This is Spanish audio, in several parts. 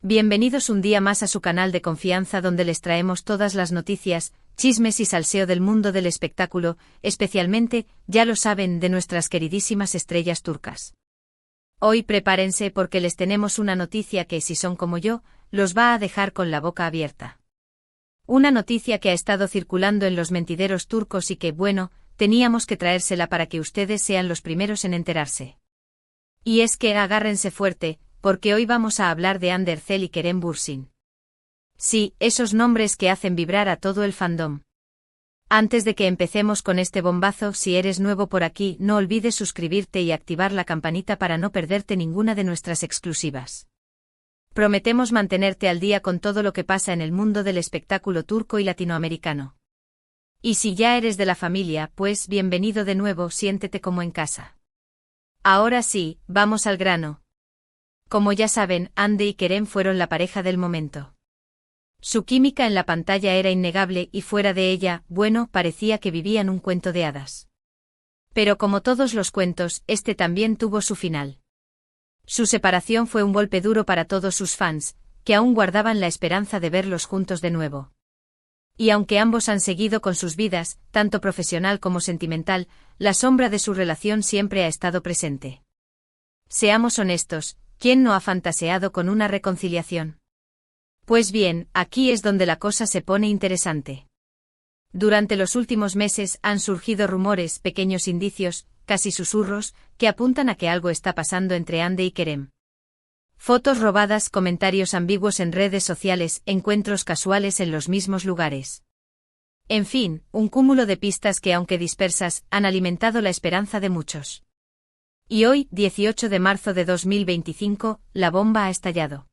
Bienvenidos un día más a su canal de confianza donde les traemos todas las noticias, chismes y salseo del mundo del espectáculo, especialmente, ya lo saben, de nuestras queridísimas estrellas turcas. Hoy prepárense porque les tenemos una noticia que, si son como yo, los va a dejar con la boca abierta. Una noticia que ha estado circulando en los mentideros turcos y que, bueno, teníamos que traérsela para que ustedes sean los primeros en enterarse. Y es que agárrense fuerte, porque hoy vamos a hablar de Hande Erçel y Kerem Bürsin. Sí, esos nombres que hacen vibrar a todo el fandom. Antes de que empecemos con este bombazo, si eres nuevo por aquí, no olvides suscribirte y activar la campanita para no perderte ninguna de nuestras exclusivas. Prometemos mantenerte al día con todo lo que pasa en el mundo del espectáculo turco y latinoamericano. Y si ya eres de la familia, pues bienvenido de nuevo, siéntete como en casa. Ahora sí, vamos al grano. Como ya saben, Hande y Kerem fueron la pareja del momento. Su química en la pantalla era innegable y fuera de ella, bueno, parecía que vivían un cuento de hadas. Pero como todos los cuentos, este también tuvo su final. Su separación fue un golpe duro para todos sus fans, que aún guardaban la esperanza de verlos juntos de nuevo. Y aunque ambos han seguido con sus vidas, tanto profesional como sentimental, la sombra de su relación siempre ha estado presente. Seamos honestos, ¿quién no ha fantaseado con una reconciliación? Pues bien, aquí es donde la cosa se pone interesante. Durante los últimos meses han surgido rumores, pequeños indicios, casi susurros, que apuntan a que algo está pasando entre Hande y Kerem. Fotos robadas, comentarios ambiguos en redes sociales, encuentros casuales en los mismos lugares. En fin, un cúmulo de pistas que, aunque dispersas, han alimentado la esperanza de muchos. Y hoy, 18 de marzo de 2025, la bomba ha estallado.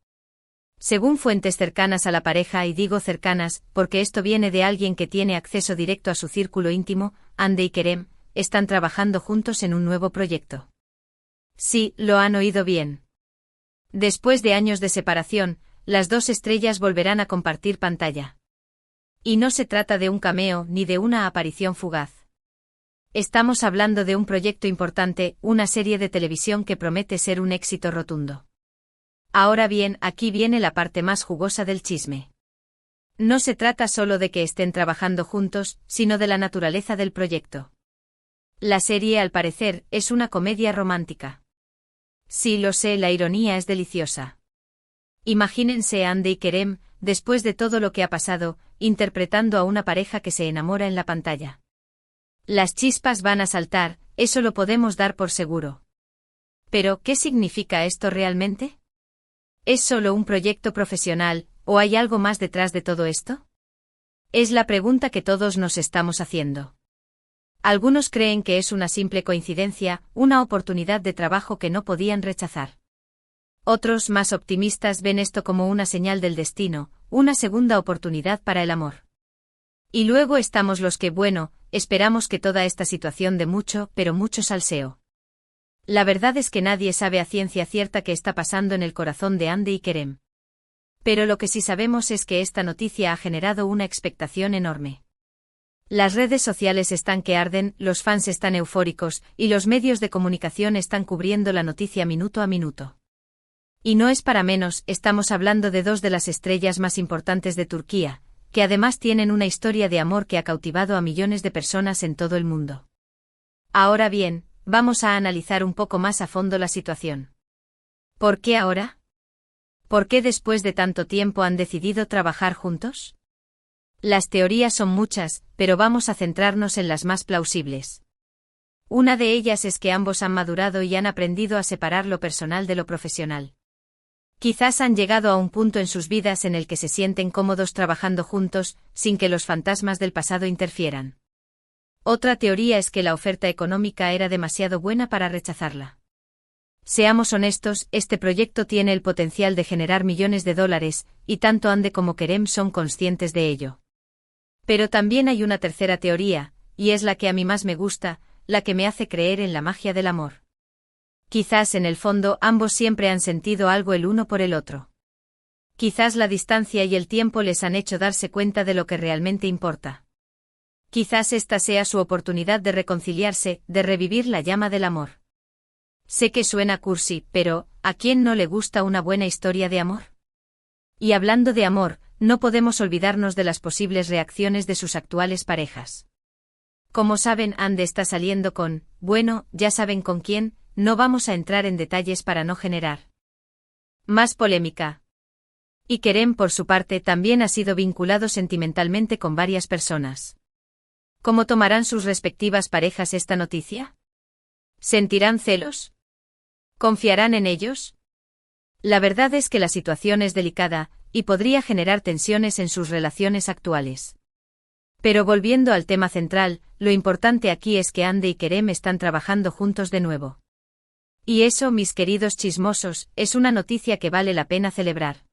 Según fuentes cercanas a la pareja, y digo cercanas, porque esto viene de alguien que tiene acceso directo a su círculo íntimo, Hande y Kerem están trabajando juntos en un nuevo proyecto. Sí, lo han oído bien. Después de años de separación, las dos estrellas volverán a compartir pantalla. Y no se trata de un cameo ni de una aparición fugaz. Estamos hablando de un proyecto importante, una serie de televisión que promete ser un éxito rotundo. Ahora bien, aquí viene la parte más jugosa del chisme. No se trata solo de que estén trabajando juntos, sino de la naturaleza del proyecto. La serie, al parecer, es una comedia romántica. Sí, lo sé, la ironía es deliciosa. Imagínense a Hande y Kerem, después de todo lo que ha pasado, interpretando a una pareja que se enamora en la pantalla. Las chispas van a saltar, eso lo podemos dar por seguro. Pero, ¿qué significa esto realmente? ¿Es solo un proyecto profesional, o hay algo más detrás de todo esto? Es la pregunta que todos nos estamos haciendo. Algunos creen que es una simple coincidencia, una oportunidad de trabajo que no podían rechazar. Otros, más optimistas, ven esto como una señal del destino, una segunda oportunidad para el amor. Y luego estamos los que, bueno, esperamos que toda esta situación dé mucho, pero mucho salseo. La verdad es que nadie sabe a ciencia cierta qué está pasando en el corazón de Hande y Kerem. Pero lo que sí sabemos es que esta noticia ha generado una expectación enorme. Las redes sociales están que arden, los fans están eufóricos, y los medios de comunicación están cubriendo la noticia minuto a minuto. Y no es para menos, estamos hablando de dos de las estrellas más importantes de Turquía, que además tienen una historia de amor que ha cautivado a millones de personas en todo el mundo. Ahora bien, vamos a analizar un poco más a fondo la situación. ¿Por qué ahora? ¿Por qué después de tanto tiempo han decidido trabajar juntos? Las teorías son muchas, pero vamos a centrarnos en las más plausibles. Una de ellas es que ambos han madurado y han aprendido a separar lo personal de lo profesional. Quizás han llegado a un punto en sus vidas en el que se sienten cómodos trabajando juntos, sin que los fantasmas del pasado interfieran. Otra teoría es que la oferta económica era demasiado buena para rechazarla. Seamos honestos, este proyecto tiene el potencial de generar millones de dólares, y tanto Hande como Kerem son conscientes de ello. Pero también hay una tercera teoría, y es la que a mí más me gusta, la que me hace creer en la magia del amor. Quizás en el fondo ambos siempre han sentido algo el uno por el otro. Quizás la distancia y el tiempo les han hecho darse cuenta de lo que realmente importa. Quizás esta sea su oportunidad de reconciliarse, de revivir la llama del amor. Sé que suena cursi, pero ¿a quién no le gusta una buena historia de amor? Y hablando de amor, no podemos olvidarnos de las posibles reacciones de sus actuales parejas. Como saben, Ande está saliendo con, bueno, ya saben con quién, no vamos a entrar en detalles para no generar más polémica. Y Kerem, por su parte, también ha sido vinculado sentimentalmente con varias personas. ¿Cómo tomarán sus respectivas parejas esta noticia? ¿Sentirán celos? ¿Confiarán en ellos? La verdad es que la situación es delicada, y podría generar tensiones en sus relaciones actuales. Pero volviendo al tema central, lo importante aquí es que Ande y Kerem están trabajando juntos de nuevo. Y eso, mis queridos chismosos, es una noticia que vale la pena celebrar.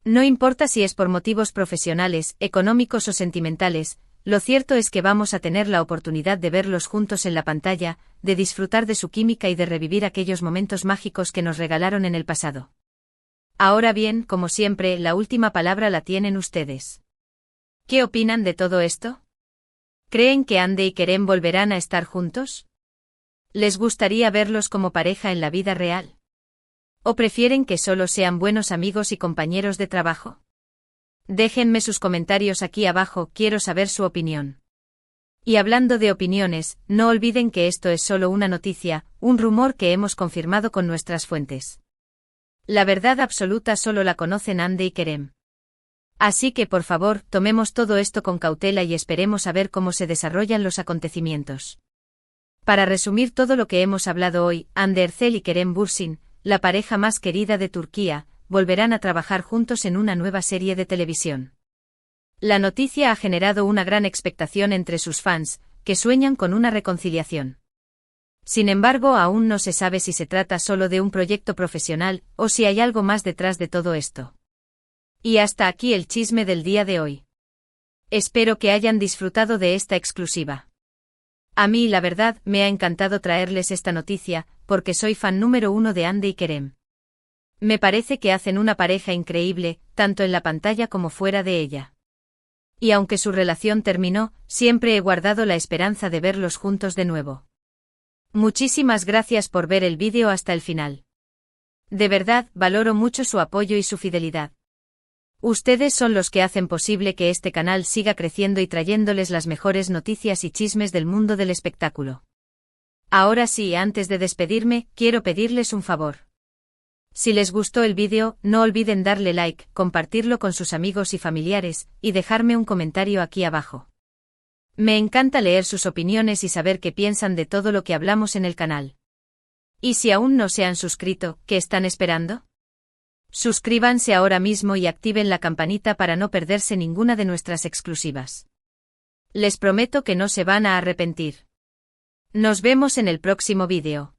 No importa si es por motivos profesionales, económicos o sentimentales, lo cierto es que vamos a tener la oportunidad de verlos juntos en la pantalla, de disfrutar de su química y de revivir aquellos momentos mágicos que nos regalaron en el pasado. Ahora bien, como siempre, la última palabra la tienen ustedes. ¿Qué opinan de todo esto? ¿Creen que Ande y Kerem volverán a estar juntos? ¿Les gustaría verlos como pareja en la vida real? ¿O prefieren que solo sean buenos amigos y compañeros de trabajo? Déjenme sus comentarios aquí abajo, quiero saber su opinión. Y hablando de opiniones, no olviden que esto es solo una noticia, un rumor que hemos confirmado con nuestras fuentes. La verdad absoluta solo la conocen Ande y Kerem. Así que por favor, tomemos todo esto con cautela y esperemos a ver cómo se desarrollan los acontecimientos. Para resumir todo lo que hemos hablado hoy, Hande Erçel y Kerem Bürsin, la pareja más querida de Turquía, volverán a trabajar juntos en una nueva serie de televisión. La noticia ha generado una gran expectación entre sus fans, que sueñan con una reconciliación. Sin embargo, aún no se sabe si se trata solo de un proyecto profesional, o si hay algo más detrás de todo esto. Y hasta aquí el chisme del día de hoy. Espero que hayan disfrutado de esta exclusiva. A mí, la verdad, me ha encantado traerles esta noticia, porque soy fan número 1 de Ande y Kerem. Me parece que hacen una pareja increíble, tanto en la pantalla como fuera de ella. Y aunque su relación terminó, siempre he guardado la esperanza de verlos juntos de nuevo. Muchísimas gracias por ver el vídeo hasta el final. De verdad, valoro mucho su apoyo y su fidelidad. Ustedes son los que hacen posible que este canal siga creciendo y trayéndoles las mejores noticias y chismes del mundo del espectáculo. Ahora sí, antes de despedirme, quiero pedirles un favor. Si les gustó el vídeo, no olviden darle like, compartirlo con sus amigos y familiares, y dejarme un comentario aquí abajo. Me encanta leer sus opiniones y saber qué piensan de todo lo que hablamos en el canal. Y si aún no se han suscrito, ¿qué están esperando? Suscríbanse ahora mismo y activen la campanita para no perderse ninguna de nuestras exclusivas. Les prometo que no se van a arrepentir. Nos vemos en el próximo vídeo.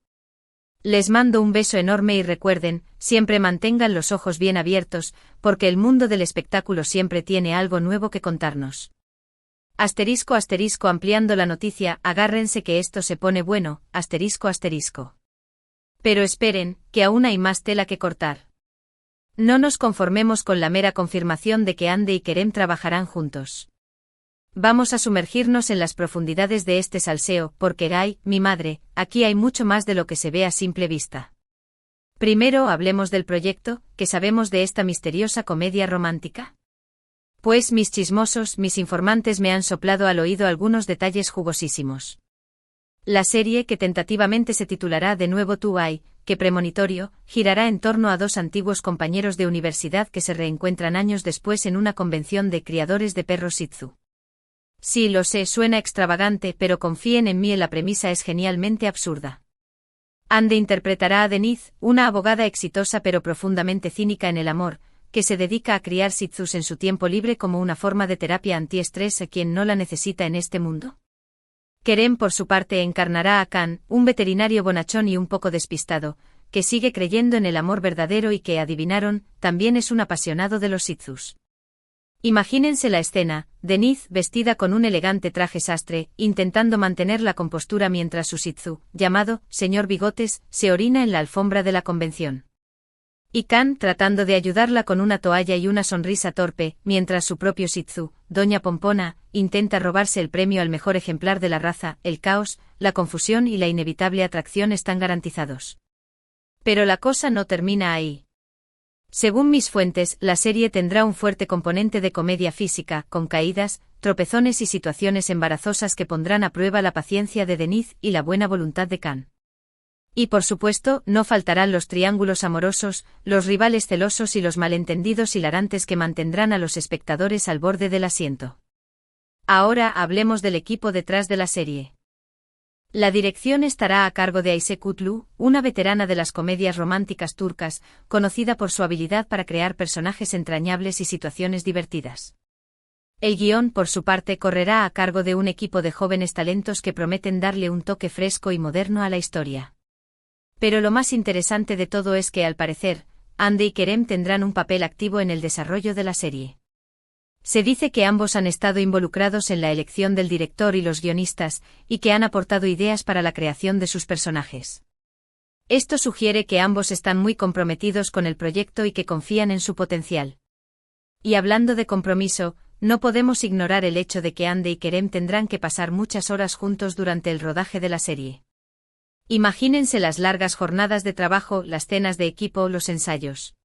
Les mando un beso enorme y recuerden, siempre mantengan los ojos bien abiertos, porque el mundo del espectáculo siempre tiene algo nuevo que contarnos. Asterisco asterisco ampliando la noticia, agárrense que esto se pone bueno, asterisco asterisco. Pero esperen, que aún hay más tela que cortar. No nos conformemos con la mera confirmación de que Ande y Kerem trabajarán juntos. Vamos a sumergirnos en las profundidades de este salseo, porque ay, mi madre, aquí hay mucho más de lo que se ve a simple vista. Primero hablemos del proyecto, ¿qué sabemos de esta misteriosa comedia romántica? Pues mis chismosos, mis informantes me han soplado al oído algunos detalles jugosísimos. La serie, que tentativamente se titulará de nuevo Tú Ay, que premonitorio, girará en torno a dos antiguos compañeros de universidad que se reencuentran años después en una convención de criadores de perros Shih Tzu. Sí, lo sé, suena extravagante, pero confíen en mí, la premisa es genialmente absurda. Ande interpretará a Denise, una abogada exitosa pero profundamente cínica en el amor, que se dedica a criar Shih Tzus en su tiempo libre como una forma de terapia antiestrés a quien no la necesita en este mundo. Kerem, por su parte, encarnará a Khan, un veterinario bonachón y un poco despistado, que sigue creyendo en el amor verdadero y que, adivinaron, también es un apasionado de los Shih Tzus. Imagínense la escena, Denise, vestida con un elegante traje sastre, intentando mantener la compostura mientras su Shih Tzu, llamado Señor Bigotes, se orina en la alfombra de la convención. Y Khan tratando de ayudarla con una toalla y una sonrisa torpe, mientras su propio Shih Tzu, Doña Pompona, intenta robarse el premio al mejor ejemplar de la raza. El caos, la confusión y la inevitable atracción están garantizados. Pero la cosa no termina ahí. Según mis fuentes, la serie tendrá un fuerte componente de comedia física, con caídas, tropezones y situaciones embarazosas que pondrán a prueba la paciencia de Denise y la buena voluntad de Can. Y por supuesto, no faltarán los triángulos amorosos, los rivales celosos y los malentendidos hilarantes que mantendrán a los espectadores al borde del asiento. Ahora hablemos del equipo detrás de la serie. La dirección estará a cargo de Ayşe Kutlu, una veterana de las comedias románticas turcas, conocida por su habilidad para crear personajes entrañables y situaciones divertidas. El guión, por su parte, correrá a cargo de un equipo de jóvenes talentos que prometen darle un toque fresco y moderno a la historia. Pero lo más interesante de todo es que, al parecer, Hande y Kerem tendrán un papel activo en el desarrollo de la serie. Se dice que ambos han estado involucrados en la elección del director y los guionistas, y que han aportado ideas para la creación de sus personajes. Esto sugiere que ambos están muy comprometidos con el proyecto y que confían en su potencial. Y hablando de compromiso, no podemos ignorar el hecho de que Hande y Kerem tendrán que pasar muchas horas juntos durante el rodaje de la serie. Imagínense las largas jornadas de trabajo, las cenas de equipo, los ensayos.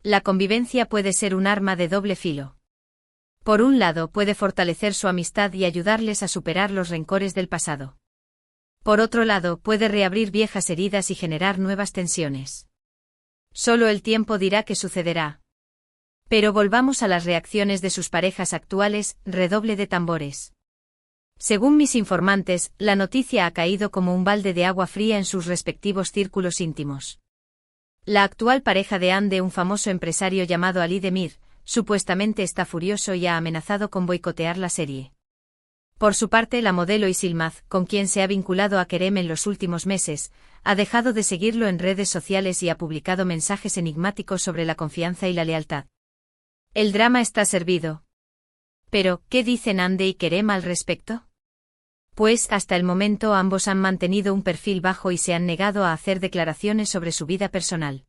La convivencia puede ser un arma de doble filo. Por un lado, puede fortalecer su amistad y ayudarles a superar los rencores del pasado. Por otro lado, puede reabrir viejas heridas y generar nuevas tensiones. Solo el tiempo dirá qué sucederá. Pero volvamos a las reacciones de sus parejas actuales, redoble de tambores. Según mis informantes, la noticia ha caído como un balde de agua fría en sus respectivos círculos íntimos. La actual pareja de Hande, un famoso empresario llamado Ali Demir, supuestamente está furioso y ha amenazado con boicotear la serie. Por su parte, la modelo Isilmaz, con quien se ha vinculado a Kerem en los últimos meses, ha dejado de seguirlo en redes sociales y ha publicado mensajes enigmáticos sobre la confianza y la lealtad. El drama está servido. Pero, ¿qué dicen Hande y Kerem al respecto? Pues, hasta el momento ambos han mantenido un perfil bajo y se han negado a hacer declaraciones sobre su vida personal.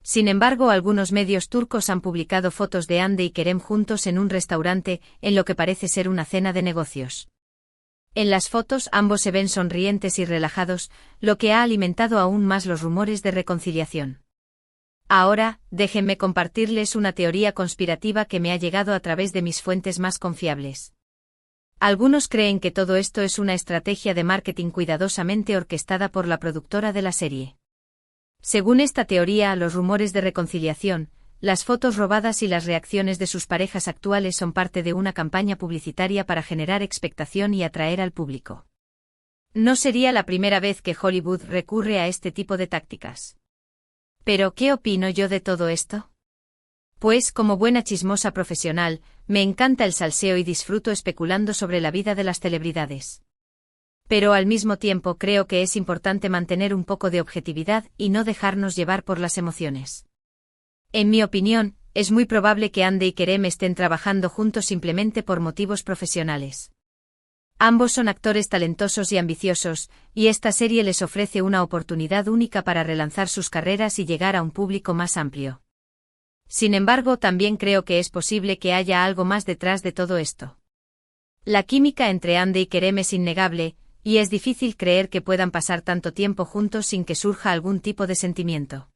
Sin embargo, algunos medios turcos han publicado fotos de Hande y Kerem juntos en un restaurante, en lo que parece ser una cena de negocios. En las fotos ambos se ven sonrientes y relajados, lo que ha alimentado aún más los rumores de reconciliación. Ahora, déjenme compartirles una teoría conspirativa que me ha llegado a través de mis fuentes más confiables. Algunos creen que todo esto es una estrategia de marketing cuidadosamente orquestada por la productora de la serie. Según esta teoría, los rumores de reconciliación, las fotos robadas y las reacciones de sus parejas actuales son parte de una campaña publicitaria para generar expectación y atraer al público. No sería la primera vez que Hollywood recurre a este tipo de tácticas. ¿Pero qué opino yo de todo esto? Pues, como buena chismosa profesional, me encanta el salseo y disfruto especulando sobre la vida de las celebridades. Pero al mismo tiempo creo que es importante mantener un poco de objetividad y no dejarnos llevar por las emociones. En mi opinión, es muy probable que Hande y Kerem estén trabajando juntos simplemente por motivos profesionales. Ambos son actores talentosos y ambiciosos, y esta serie les ofrece una oportunidad única para relanzar sus carreras y llegar a un público más amplio. Sin embargo, también creo que es posible que haya algo más detrás de todo esto. La química entre Hande y Kerem es innegable, y es difícil creer que puedan pasar tanto tiempo juntos sin que surja algún tipo de sentimiento.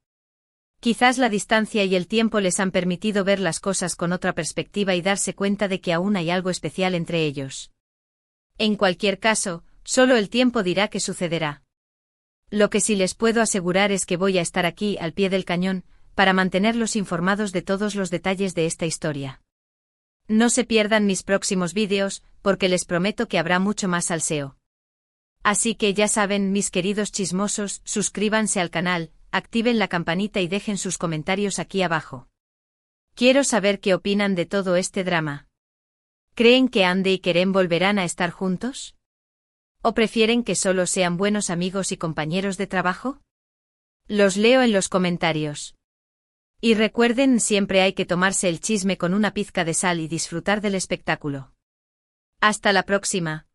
Quizás la distancia y el tiempo les han permitido ver las cosas con otra perspectiva y darse cuenta de que aún hay algo especial entre ellos. En cualquier caso, solo el tiempo dirá qué sucederá. Lo que sí les puedo asegurar es que voy a estar aquí, al pie del cañón, para mantenerlos informados de todos los detalles de esta historia. No se pierdan mis próximos vídeos, porque les prometo que habrá mucho más salseo. Así que ya saben, mis queridos chismosos, suscríbanse al canal, activen la campanita y dejen sus comentarios aquí abajo. Quiero saber qué opinan de todo este drama. ¿Creen que Hande y Kerem volverán a estar juntos? ¿O prefieren que solo sean buenos amigos y compañeros de trabajo? Los leo en los comentarios. Y recuerden, siempre hay que tomarse el chisme con una pizca de sal y disfrutar del espectáculo. Hasta la próxima.